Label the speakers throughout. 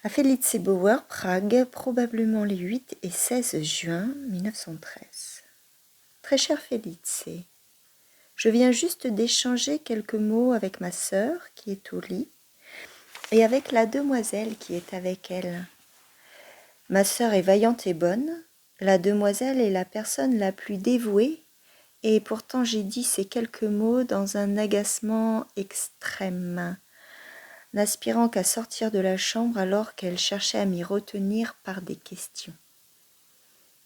Speaker 1: À Felice Bauer, Prague, probablement les 8 et 16 juin 1913. Très cher Felice, je viens juste d'échanger quelques mots avec ma sœur qui est au lit et avec la demoiselle qui est avec elle. Ma sœur est vaillante et bonne, la demoiselle est la personne la plus dévouée et pourtant j'ai dit ces quelques mots dans un agacement extrême, n'aspirant qu'à sortir de la chambre alors qu'elle cherchait à m'y retenir par des questions.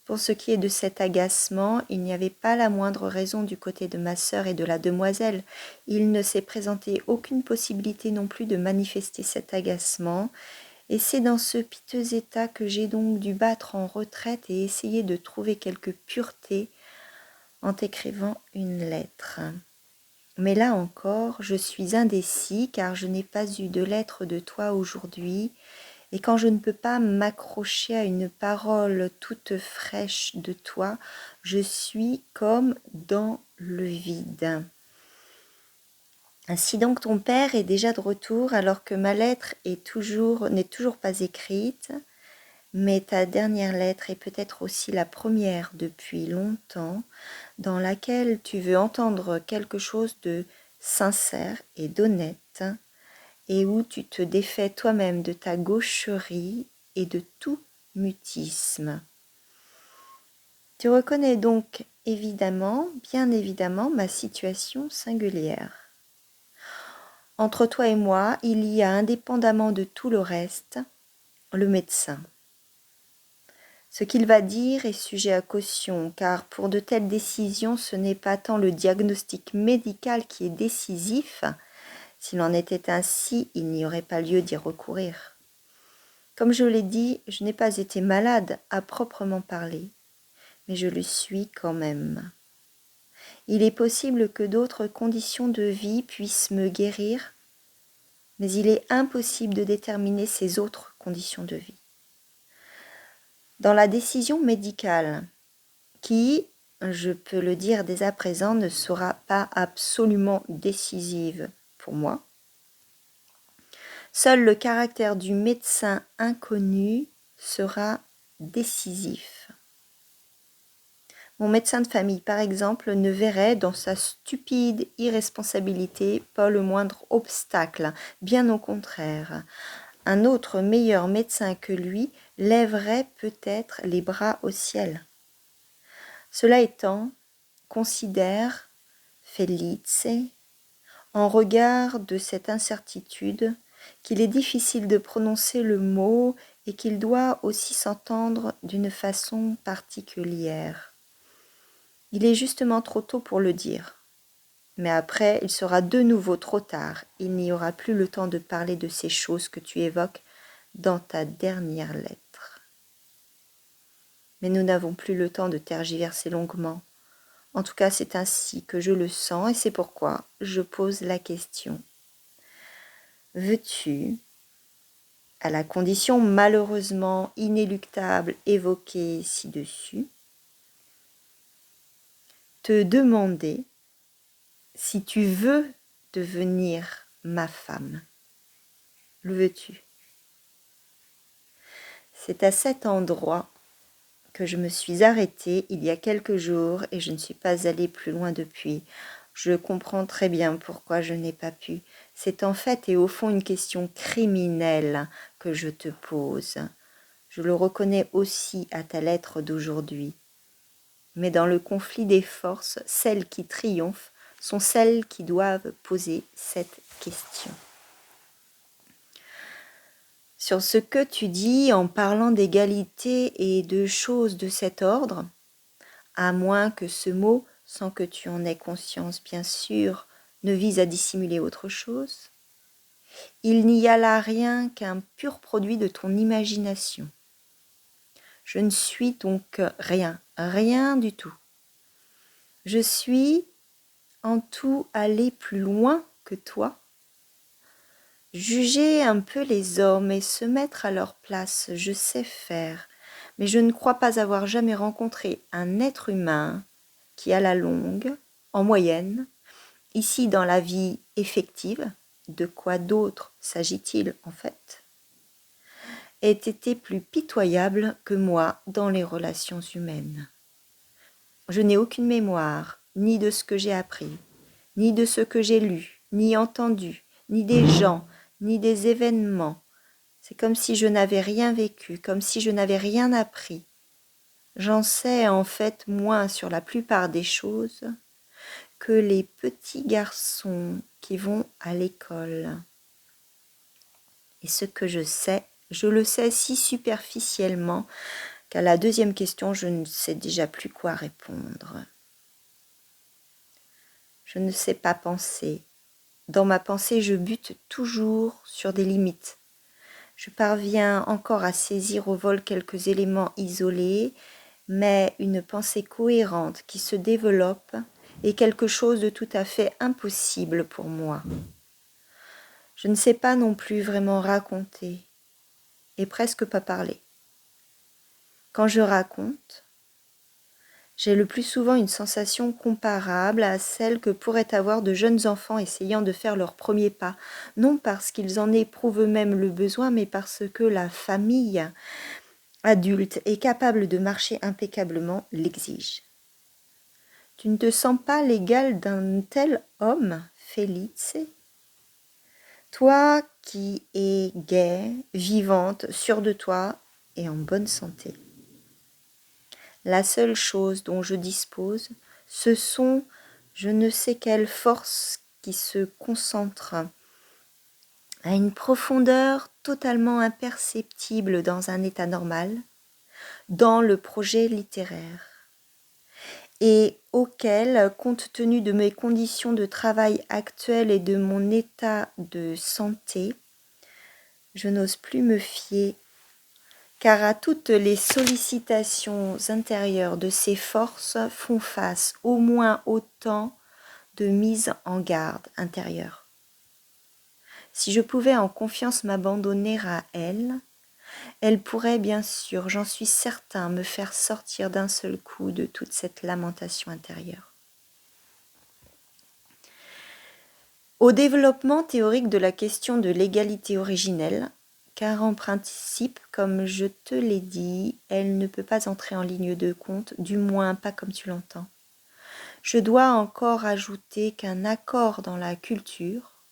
Speaker 1: Pour ce qui est de cet agacement, il n'y avait pas la moindre raison du côté de ma sœur et de la demoiselle. Il ne s'est présenté aucune possibilité non plus de manifester cet agacement, et c'est dans ce piteux état que j'ai donc dû battre en retraite et essayer de trouver quelque pureté en t'écrivant une lettre. Mais là encore, je suis indécis car je n'ai pas eu de lettre de toi aujourd'hui, et quand je ne peux pas m'accrocher à une parole toute fraîche de toi, je suis comme dans le vide. Ainsi donc ton père est déjà de retour alors que ma lettre n'est toujours pas écrite, mais ta dernière lettre est peut-être aussi la première depuis longtemps dans laquelle tu veux entendre quelque chose de sincère et d'honnête, et où tu te défais toi-même de ta gaucherie et de tout mutisme. Tu reconnais donc évidemment, bien évidemment, ma situation singulière. Entre toi et moi, il y a, indépendamment de tout le reste, le médecin. Ce qu'il va dire est sujet à caution, car pour de telles décisions, ce n'est pas tant le diagnostic médical qui est décisif. S'il en était ainsi, il n'y aurait pas lieu d'y recourir. Comme je l'ai dit, je n'ai pas été malade à proprement parler, mais je le suis quand même. Il est possible que d'autres conditions de vie puissent me guérir, mais il est impossible de déterminer ces autres conditions de vie. Dans la décision médicale, qui, je peux le dire dès à présent, ne sera pas absolument décisive pour moi, seul le caractère du médecin inconnu sera décisif. Mon médecin de famille, par exemple, ne verrait dans sa stupide irresponsabilité pas le moindre obstacle, bien au contraire. Un autre meilleur médecin que lui lèverait peut-être les bras au ciel. Cela étant, considère Felice, en regard de cette incertitude, qu'il est difficile de prononcer le mot et qu'il doit aussi s'entendre d'une façon particulière. Il est justement trop tôt pour le dire, mais après il sera de nouveau trop tard, il n'y aura plus le temps de parler de ces choses que tu évoques dans ta dernière lettre. Mais nous n'avons plus le temps de tergiverser longuement. En tout cas, c'est ainsi que je le sens et c'est pourquoi je pose la question. Veux-tu, à la condition malheureusement inéluctable évoquée ci-dessus, te demander si tu veux devenir ma femme? Le veux-tu? C'est à cet endroit que je me suis arrêtée il y a quelques jours et je ne suis pas allée plus loin depuis. Je comprends très bien pourquoi je n'ai pas pu. C'est en fait et au fond une question criminelle que je te pose. Je le reconnais aussi à ta lettre d'aujourd'hui. Mais dans le conflit des forces, celles qui triomphent sont celles qui doivent poser cette question. Sur ce que tu dis en parlant d'égalité et de choses de cet ordre, à moins que ce mot, sans que tu en aies conscience bien sûr, ne vise à dissimuler autre chose, il n'y a là rien qu'un pur produit de ton imagination. Je ne suis donc rien, rien du tout. Je suis en tout aller plus loin que toi, juger un peu les hommes et se mettre à leur place, je sais faire, mais je ne crois pas avoir jamais rencontré un être humain qui, à la longue, en moyenne, ici dans la vie effective, de quoi d'autre s'agit-il en fait, ait été plus pitoyable que moi dans les relations humaines. Je n'ai aucune mémoire, ni de ce que j'ai appris, ni de ce que j'ai lu, ni entendu, ni des gens, ni des événements. C'est comme si je n'avais rien vécu, comme si je n'avais rien appris. J'en sais en fait moins sur la plupart des choses que les petits garçons qui vont à l'école. Et ce que je le sais si superficiellement qu'à la deuxième question, je ne sais déjà plus quoi répondre. Je ne sais pas penser. Dans ma pensée, je bute toujours sur des limites. Je parviens encore à saisir au vol quelques éléments isolés, mais une pensée cohérente qui se développe est quelque chose de tout à fait impossible pour moi. Je ne sais pas non plus vraiment raconter, et presque pas parler. Quand je raconte, j'ai le plus souvent une sensation comparable à celle que pourraient avoir de jeunes enfants essayant de faire leurs premiers pas, non parce qu'ils en éprouvent eux-mêmes le besoin, mais parce que la famille adulte et capable de marcher impeccablement l'exige. Tu ne te sens pas l'égal d'un tel homme, Felice? Toi qui es gaie, vivante, sûre de toi et en bonne santé. La seule chose dont je dispose, ce sont je ne sais quelles forces qui se concentrent à une profondeur totalement imperceptible dans un état normal, dans le projet littéraire, et auquel, compte tenu de mes conditions de travail actuelles et de mon état de santé, je n'ose plus me fier, car à toutes les sollicitations intérieures de ces forces font face au moins autant de mise en garde intérieure. Si je pouvais en confiance m'abandonner à elle, elle pourrait bien sûr, j'en suis certain, me faire sortir d'un seul coup de toute cette lamentation intérieure. Au développement théorique de la question de l'égalité originelle, car en principe, comme je te l'ai dit, elle ne peut pas entrer en ligne de compte, du moins pas comme tu l'entends. Je dois encore ajouter qu'un accord dans la culture,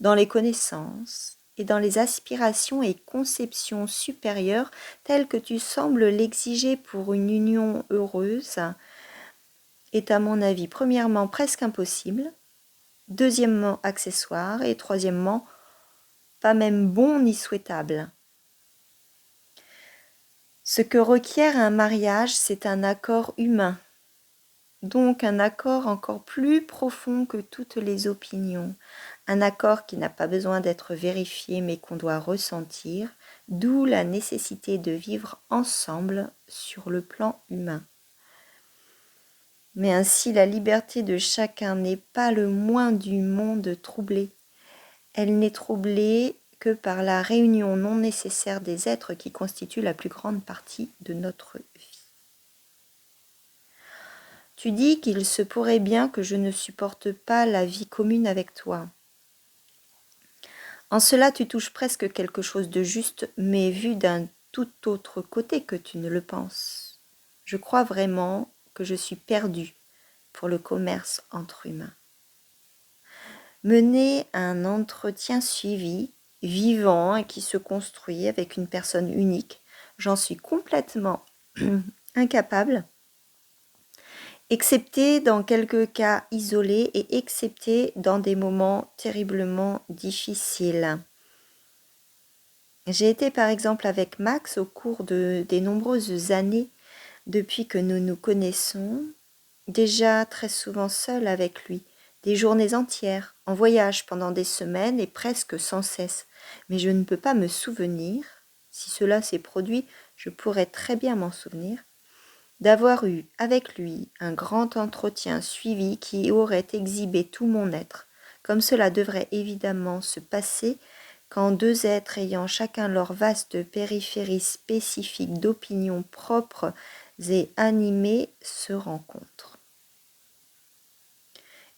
Speaker 1: dans les connaissances et dans les aspirations et conceptions supérieures telles que tu sembles l'exiger pour une union heureuse, est à mon avis premièrement presque impossible, deuxièmement accessoire et troisièmement pas même bon ni souhaitable. Ce que requiert un mariage, c'est un accord humain, donc un accord encore plus profond que toutes les opinions, un accord qui n'a pas besoin d'être vérifié mais qu'on doit ressentir, d'où la nécessité de vivre ensemble sur le plan humain. Mais ainsi la liberté de chacun n'est pas le moins du monde troublée. Elle n'est troublée que par la réunion non nécessaire des êtres qui constituent la plus grande partie de notre vie. Tu dis qu'il se pourrait bien que je ne supporte pas la vie commune avec toi. En cela, tu touches presque quelque chose de juste, mais vu d'un tout autre côté que tu ne le penses. Je crois vraiment que je suis perdue pour le commerce entre humains. Mener un entretien suivi, vivant et qui se construit avec une personne unique, j'en suis complètement incapable, excepté dans quelques cas isolés et excepté dans des moments terriblement difficiles. J'ai été par exemple avec Max au cours des nombreuses années depuis que nous nous connaissons, déjà très souvent seule avec lui, des journées entières, en voyage pendant des semaines et presque sans cesse. Mais je ne peux pas me souvenir, si cela s'est produit, je pourrais très bien m'en souvenir, d'avoir eu avec lui un grand entretien suivi qui aurait exhibé tout mon être, comme cela devrait évidemment se passer quand deux êtres ayant chacun leur vaste périphérie spécifique d'opinions propres et animées se rencontrent.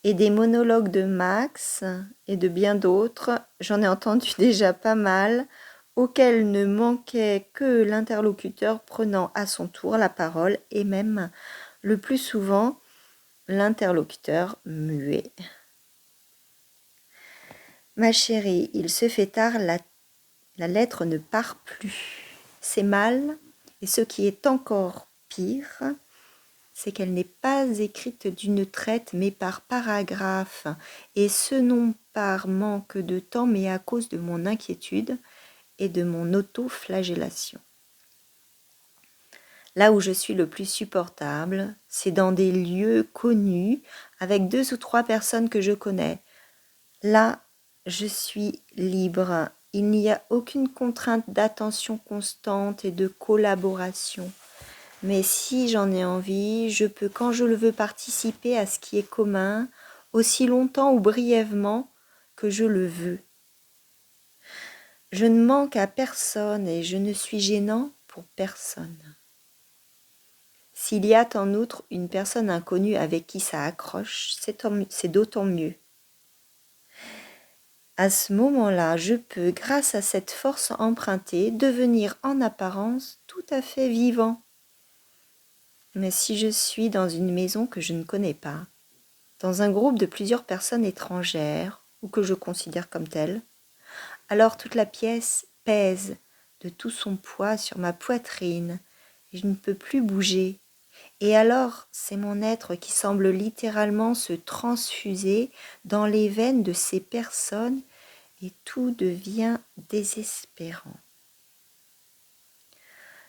Speaker 1: Et des monologues de Max et de bien d'autres, j'en ai entendu déjà pas mal, auquel ne manquait que l'interlocuteur prenant à son tour la parole et même, le plus souvent, l'interlocuteur muet. Ma chérie, il se fait tard, la lettre ne part plus. C'est mal, et ce qui est encore pire, c'est qu'elle n'est pas écrite d'une traite, mais par paragraphe, et ce non par manque de temps, mais à cause de mon inquiétude et de mon auto-flagellation. Là où je suis le plus supportable, c'est dans des lieux connus, avec 2 ou 3 personnes que je connais. Là, je suis libre. Il n'y a aucune contrainte d'attention constante et de collaboration. Mais si j'en ai envie, je peux quand je le veux participer à ce qui est commun, aussi longtemps ou brièvement que je le veux. Je ne manque à personne et je ne suis gênant pour personne. S'il y a en outre une personne inconnue avec qui ça accroche, c'est d'autant mieux. À ce moment-là, je peux, grâce à cette force empruntée, devenir en apparence tout à fait vivant. Mais si je suis dans une maison que je ne connais pas, dans un groupe de plusieurs personnes étrangères, ou que je considère comme telles, alors toute la pièce pèse de tout son poids sur ma poitrine, et je ne peux plus bouger. Et alors, c'est mon être qui semble littéralement se transfuser dans les veines de ces personnes et tout devient désespérant.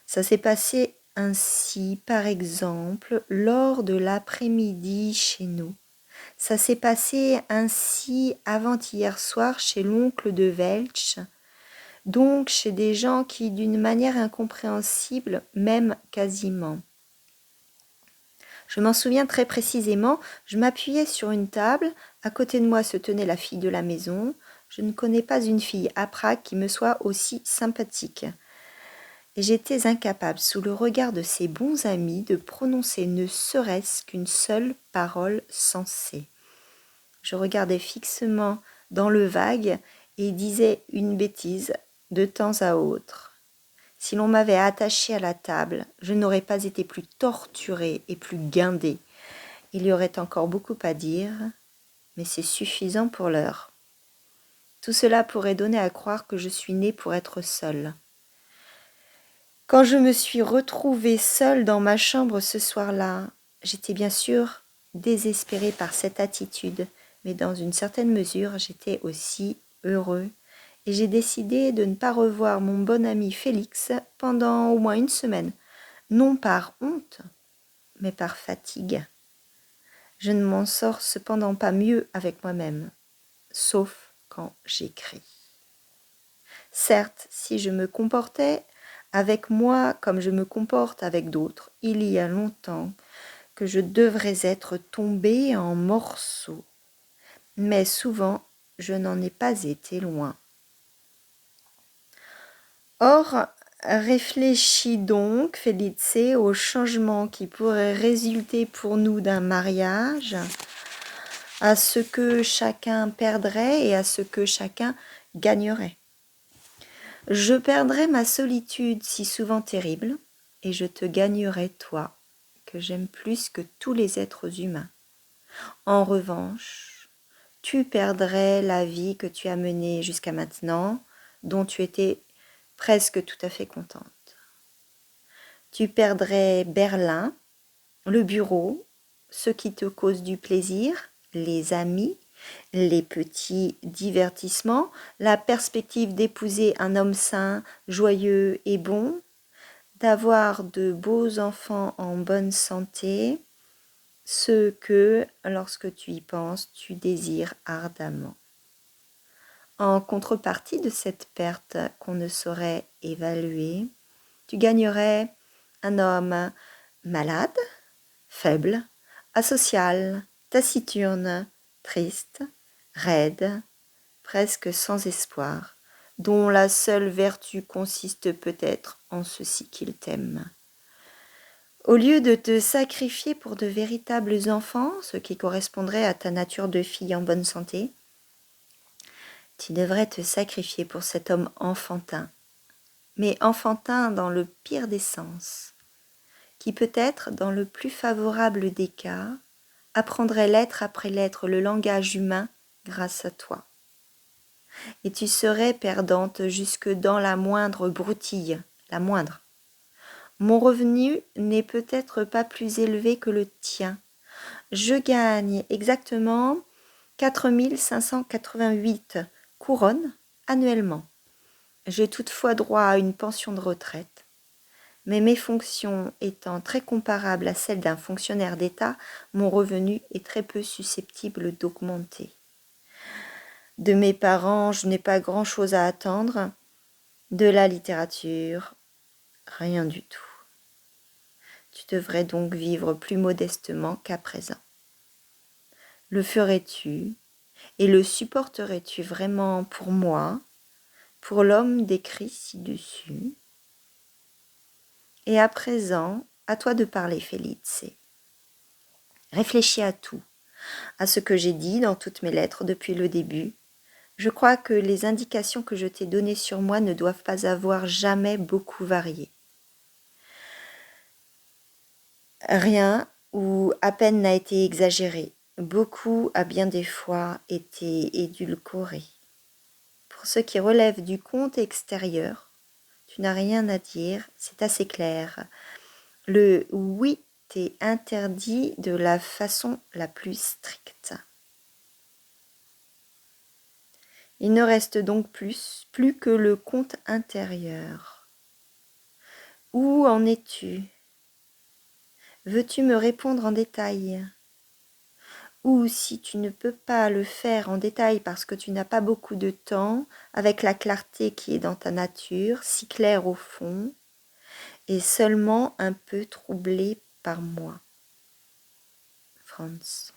Speaker 1: Ça s'est passé ainsi, par exemple, lors de l'après-midi chez nous. Ça s'est passé ainsi avant-hier soir chez l'oncle de Welch, donc chez des gens qui, d'une manière incompréhensible, m'aiment quasiment. Je m'en souviens très précisément, je m'appuyais sur une table, à côté de moi se tenait la fille de la maison. Je ne connais pas une fille à Prague qui me soit aussi sympathique. Et j'étais incapable, sous le regard de ses bons amis, de prononcer ne serait-ce qu'une seule parole sensée. Je regardais fixement dans le vague et disais une bêtise de temps à autre. Si l'on m'avait attaché à la table, je n'aurais pas été plus torturée et plus guindée. Il y aurait encore beaucoup à dire, mais c'est suffisant pour l'heure. Tout cela pourrait donner à croire que je suis née pour être seule. Quand je me suis retrouvée seule dans ma chambre ce soir-là, j'étais bien sûr désespérée par cette attitude, mais dans une certaine mesure, j'étais aussi heureux. Et j'ai décidé de ne pas revoir mon bon ami Félix pendant au moins 1 semaine, non par honte, mais par fatigue. Je ne m'en sors cependant pas mieux avec moi-même, sauf quand j'écris. Certes, si je me comportais avec moi comme je me comporte avec d'autres, il y a longtemps que je devrais être tombée en morceaux, mais souvent je n'en ai pas été loin. Or, réfléchis donc, Felice, au changement qui pourrait résulter pour nous d'un mariage, à ce que chacun perdrait et à ce que chacun gagnerait. Je perdrais ma solitude si souvent terrible, et je te gagnerais toi, que j'aime plus que tous les êtres humains. En revanche, tu perdrais la vie que tu as menée jusqu'à maintenant, dont tu étais presque tout à fait contente. Tu perdrais Berlin, le bureau, ce qui te cause du plaisir, les amis, les petits divertissements, la perspective d'épouser un homme sain, joyeux et bon, d'avoir de beaux enfants en bonne santé, ce que, lorsque tu y penses, tu désires ardemment. En contrepartie de cette perte qu'on ne saurait évaluer, tu gagnerais un homme malade, faible, asocial, taciturne, triste, raide, presque sans espoir, dont la seule vertu consiste peut-être en ceci qu'il t'aime. Au lieu de te sacrifier pour de véritables enfants, ce qui correspondrait à ta nature de fille en bonne santé, tu devrais te sacrifier pour cet homme enfantin, mais enfantin dans le pire des sens, qui peut-être, dans le plus favorable des cas, apprendrait lettre après lettre le langage humain grâce à toi. Et tu serais perdante jusque dans la moindre broutille, la moindre. Mon revenu n'est peut-être pas plus élevé que le tien. Je gagne exactement 4 588 couronnes annuellement. J'ai toutefois droit à une pension de retraite. Mais mes fonctions étant très comparables à celles d'un fonctionnaire d'État, mon revenu est très peu susceptible d'augmenter. De mes parents, je n'ai pas grand-chose à attendre. De la littérature, rien du tout. Tu devrais donc vivre plus modestement qu'à présent. Le ferais-tu et le supporterais-tu vraiment pour moi, pour l'homme décrit ci-dessus? Et à présent, à toi de parler, Felice. Réfléchis à tout, à ce que j'ai dit dans toutes mes lettres depuis le début. Je crois que les indications que je t'ai données sur moi ne doivent pas avoir jamais beaucoup varié. Rien ou à peine n'a été exagéré. Beaucoup a bien des fois été édulcoré. Pour ce qui relève du conte extérieur, tu n'as rien à dire, c'est assez clair. Le oui t'est interdit de la façon la plus stricte. Il ne reste donc plus que le conte intérieur. Où en es-tu? Veux-tu me répondre en détail? Ou si tu ne peux pas le faire en détail parce que tu n'as pas beaucoup de temps, avec la clarté qui est dans ta nature, si claire au fond, et seulement un peu troublée par moi. Franz.